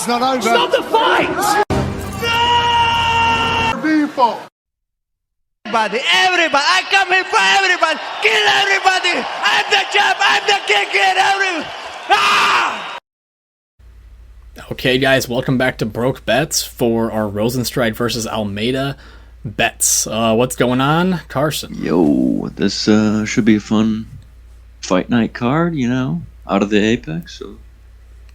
fight's not over. Stop the fight! People. Everybody, I come here for everybody. Kill everybody. I'm the champ. I'm the king. Kill everybody. Ah! Okay, guys, welcome back to Broke Bets for our Rozenstruik versus Almeida bets. What's going on, Carson? Yo, this should be a fun fight night card, you know, out of the Apex, so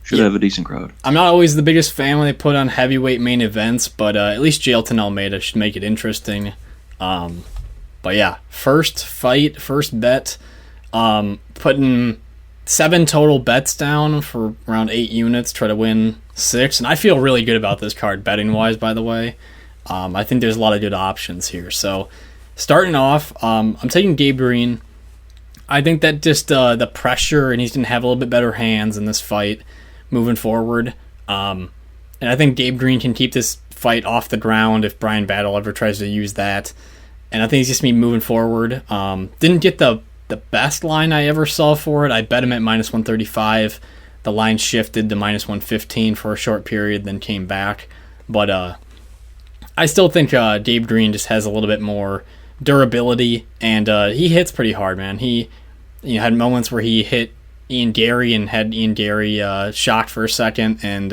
should have a decent crowd. I'm not always the biggest fan when they put on heavyweight main events, but at least Jailton Almeida should make it interesting. But yeah, first fight, first bet, putting 7 total bets down for around 8 units, try to win 6, and I feel really good about this card betting-wise, by the way. I think there's a lot of good options here. So, starting off, I'm taking Gabe Green. I think that just the pressure, and he's going to have a little bit better hands in this fight moving forward. And I think Gabe Green can keep this fight off the ground if Bryan Battle ever tries to use that. And I think he's just me moving forward. Didn't get the best line I ever saw for it. I bet him at minus 135. The line shifted to minus 115 for a short period, then came back. But I still think Gabe Green just has a little bit more durability, and he hits pretty hard, man. He had moments where he hit Garry and had Garry shocked for a second, and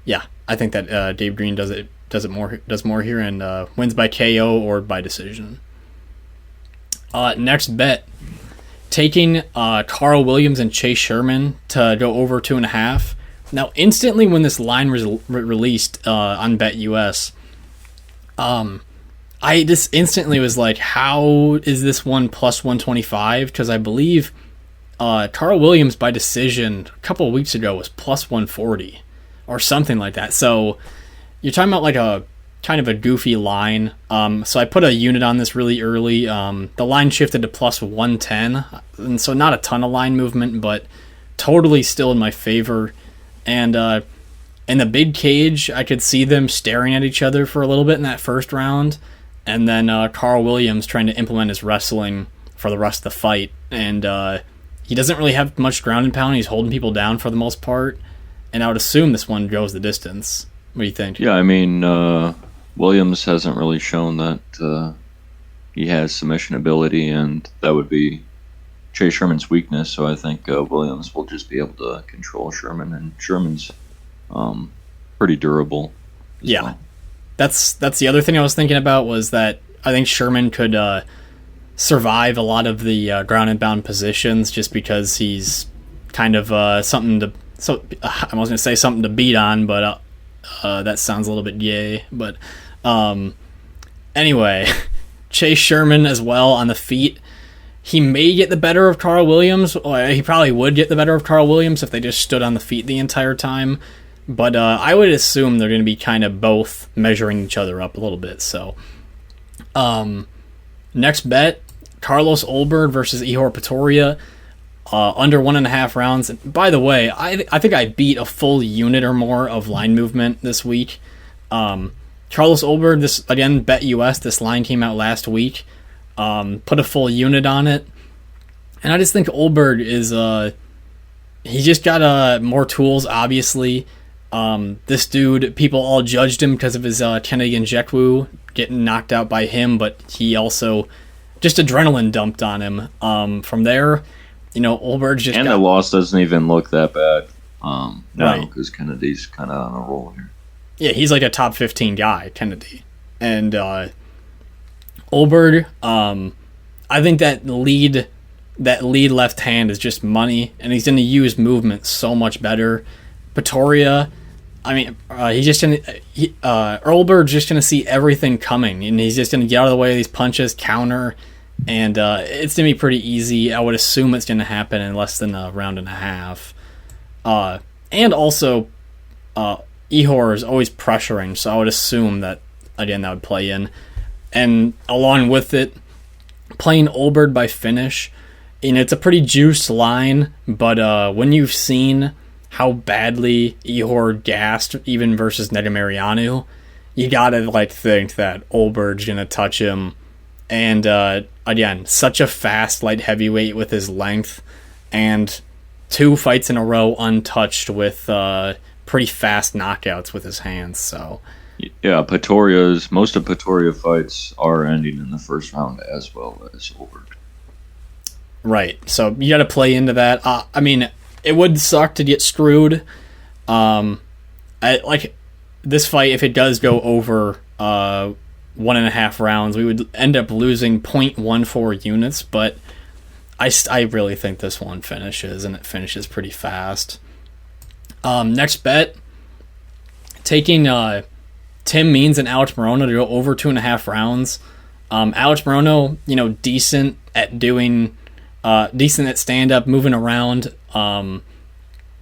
yeah, I think that Gabe Green does more here and wins by KO or by decision. Next bet, taking Karl Williams and Chase Sherman to go over 2.5. Now, instantly when this line was released on BetUS, I just instantly was like, how is this one plus 125? Because I believe Karl Williams by decision a couple of weeks ago was plus 140 or something like that. So you're talking about like a kind of a goofy line. So I put a unit on this really early. The line shifted to plus 110, and so not a ton of line movement, but totally still in my favor. And in the big cage, I could see them staring at each other for a little bit in that first round, and then Karl Williams trying to implement his wrestling for the rest of the fight. And he doesn't really have much ground and pound. He's holding people down for the most part, and I would assume this one goes the distance. What do you think? Yeah, I mean, Williams hasn't really shown that he has submission ability, and that would be Chase Sherman's weakness, so I think Williams will just be able to control Sherman, and Sherman's pretty durable as well. That's the other thing I was thinking about, was that I think Sherman could survive a lot of the ground and bound positions just because he's kind of something to... So I was going to say something to beat on, but that sounds a little bit gay. But anyway, Chase Sherman as well on the feet. He may get the better of Karl Williams. Or he probably would get the better of Karl Williams if they just stood on the feet the entire time. But I would assume they're going to be kind of both measuring each other up a little bit. So next bet, Carlos Olberg versus Ihor Pretoria. Under 1.5 rounds. And by the way, I think I beat a full unit or more of line movement this week. Carlos Ulberg, this again, BetUS, this line came out last week. Put a full unit on it. And I just think Ulberg is, he's just got more tools, obviously. This dude, people all judged him because of his Kennedy Nzechukwu getting knocked out by him, but he also just adrenaline dumped on him. From there, Ulberg just... And the loss doesn't even look that bad now, because Kennedy's kind of on a roll here. Yeah, he's like a top 15 guy, Kennedy. And Ulberg, I think that lead left hand is just money, and he's going to use movement so much better. Pretoria, I mean, Ulberg's just going to see everything coming, and he's just going to get out of the way of these punches, counter, and it's going to be pretty easy. I would assume it's going to happen in less than a round and a half. And also, Ihor is always pressuring, so I would assume that, again, that would play in. And along with it, playing Ulberg by finish, it's a pretty juiced line, but when you've seen how badly Ihor gassed, even versus Negumereanu, you gotta think that Ulberg's gonna touch him. And again, such a fast light heavyweight with his length, and 2 fights in a row untouched with pretty fast knockouts with his hands. So Yeah, most of Pretoria fights are ending in the first round as well as Ulberg. Right, so you got to play into that. I mean, it would suck to get screwed. Like this fight, if it does go over 1.5 rounds, we would end up losing 0.14 units, but I really think this one finishes, and it finishes pretty fast. Next bet, taking Tim Means and Alex Morono to go over 2.5 rounds. Alex Morono, decent at stand-up, moving around, and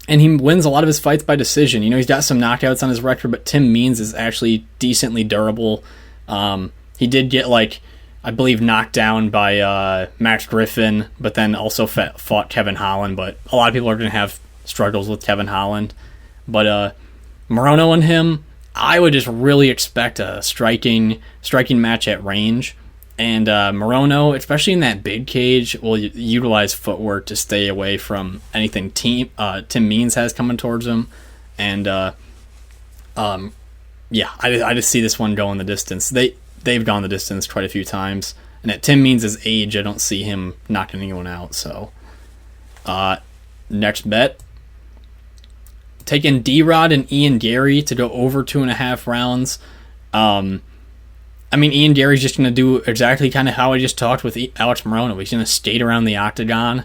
he wins a lot of his fights by decision. He's got some knockouts on his record, but Tim Means is actually decently durable. He did get, I believe, knocked down by Max Griffin, but then also fought Kevin Holland, but a lot of people are going to have struggles with Kevin Holland. But Morono and him, I would just really expect a striking match at range. And Morono, especially in that big cage, will utilize footwork to stay away from anything Tim Means has coming towards him. And I just see this one going the distance. They've gone the distance quite a few times. And at Tim Means' age, I don't see him knocking anyone out. So, next bet. Taking D-Rod and Ian Garry to go over 2.5 rounds. Ian Garry's just going to do exactly kind of how I just talked with Alex Morono. He's going to skate around the octagon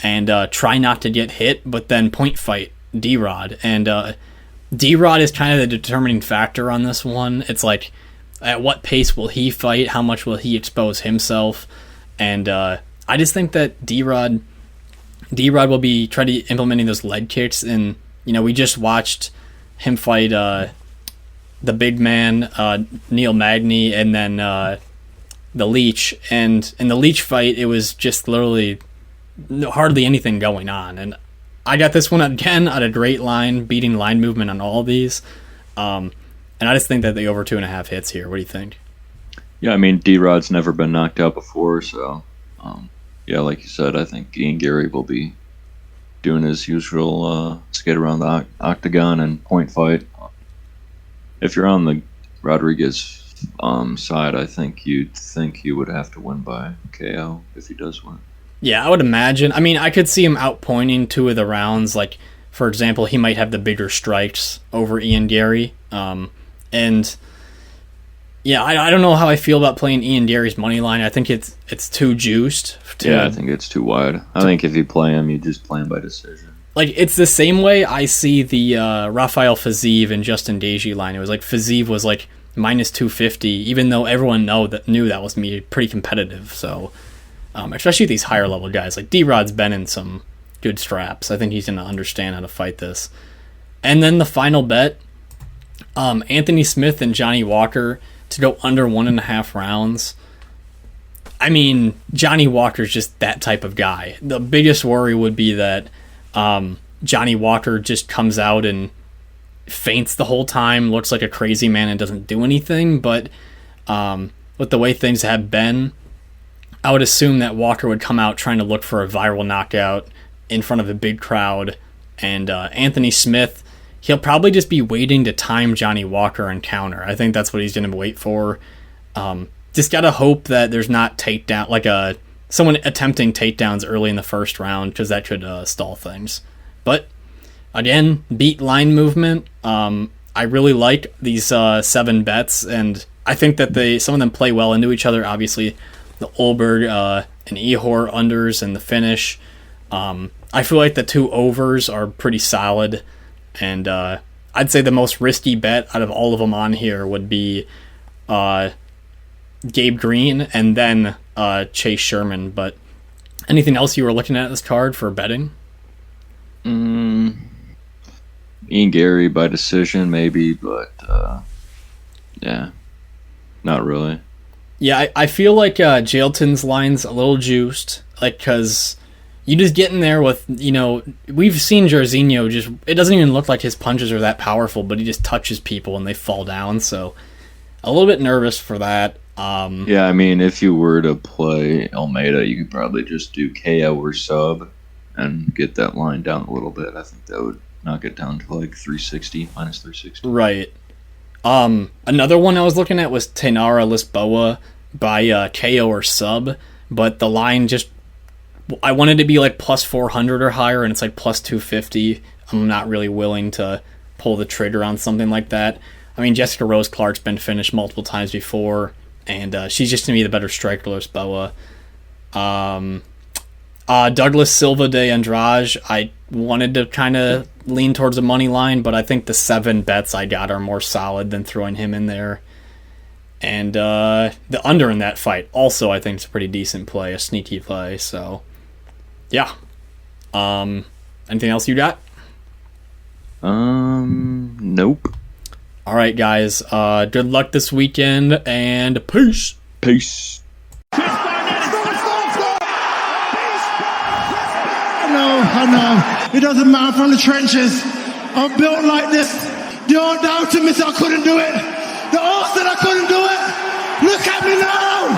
and try not to get hit, but then point fight D-Rod. And D-Rod is kind of the determining factor on this one. It's like, at what pace will he fight? How much will he expose himself? And I just think that D-Rod will be trying to implementing those leg kicks. And, we just watched him fight the big man, Neil Magny, and then the Leech. And in the Leech fight, it was just literally hardly anything going on. And I got this one again at a great line, beating line movement on all of these. And I just think that the over 2.5 hits here. What do you think? Yeah, D-Rod's never been knocked out before, so like you said, I think Ian Garry will be doing his usual skate around the octagon and point fight. If you're on the Rodriguez side, I think you'd think he would have to win by KO if he does win. Yeah, I would imagine. I could see him outpointing 2 of the rounds. Like, for example, he might have the bigger strikes over Ian Garry. And yeah, I don't know how I feel about playing Ian Garry's money line. I think it's too juiced. I think it's too wide. I think if you play him, you just play him by decision. Like, it's the same way I see the Rafael Fiziev and Justin Gaethje line. It was like Fiziev was like minus 250, even though everyone knew that was pretty competitive. So, especially these higher level guys, like D-Rod's been in some good straps. I think he's going to understand how to fight this. And then the final bet, Anthony Smith and Johnny Walker to go under 1.5 rounds. Johnny Walker's just that type of guy. The biggest worry would be that Johnny Walker just comes out and faints the whole time, looks like a crazy man and doesn't do anything. But with the way things have been, I would assume that Walker would come out trying to look for a viral knockout in front of a big crowd. And Anthony Smith, he'll probably just be waiting to time Johnny Walker and counter. I think that's what he's going to wait for. Just got to hope that there's not takedown, like someone attempting takedowns early in the first round, because that could stall things. But again, beat line movement. I really like these 7 bets, and I think that some of them play well into each other. Obviously, the Ulberg and Ihor unders and the finish. I feel like the 2 overs are pretty solid, and I'd say the most risky bet out of all of them on here would be Gabe Green and then Chase Sherman. But anything else you were looking at this card for betting? Ian Garry by decision maybe, but not really. Yeah, I feel like Jailton's line's a little juiced, because you just get in there with, we've seen Jairzinho it doesn't even look like his punches are that powerful, but he just touches people and they fall down, so a little bit nervous for that. If you were to play Almeida, you could probably just do KO or sub and get that line down a little bit. I think that would knock it down to like 360, minus 360. Right. Another one I was looking at was Tainara Lisboa by KO or sub, but the line just, I wanted to be like plus 400 or higher, and it's like plus 250. I'm not really willing to pull the trigger on something like that. I mean, Jessica Rose Clark's been finished multiple times before, and she's just going to be the better striker, Lisboa. Douglas Silva de Andrade, I wanted to kind of lean towards a money line, but I think the 7 bets I got are more solid than throwing him in there. And the under in that fight also, I think, is a pretty decent play, a sneaky play. So, yeah. Anything else you got? Nope. All right, guys. Good luck this weekend, and peace. Peace. I know. It doesn't matter from the trenches. I'm built like this. Don't doubt me, I couldn't do it. The all said I couldn't do it. Look at me now.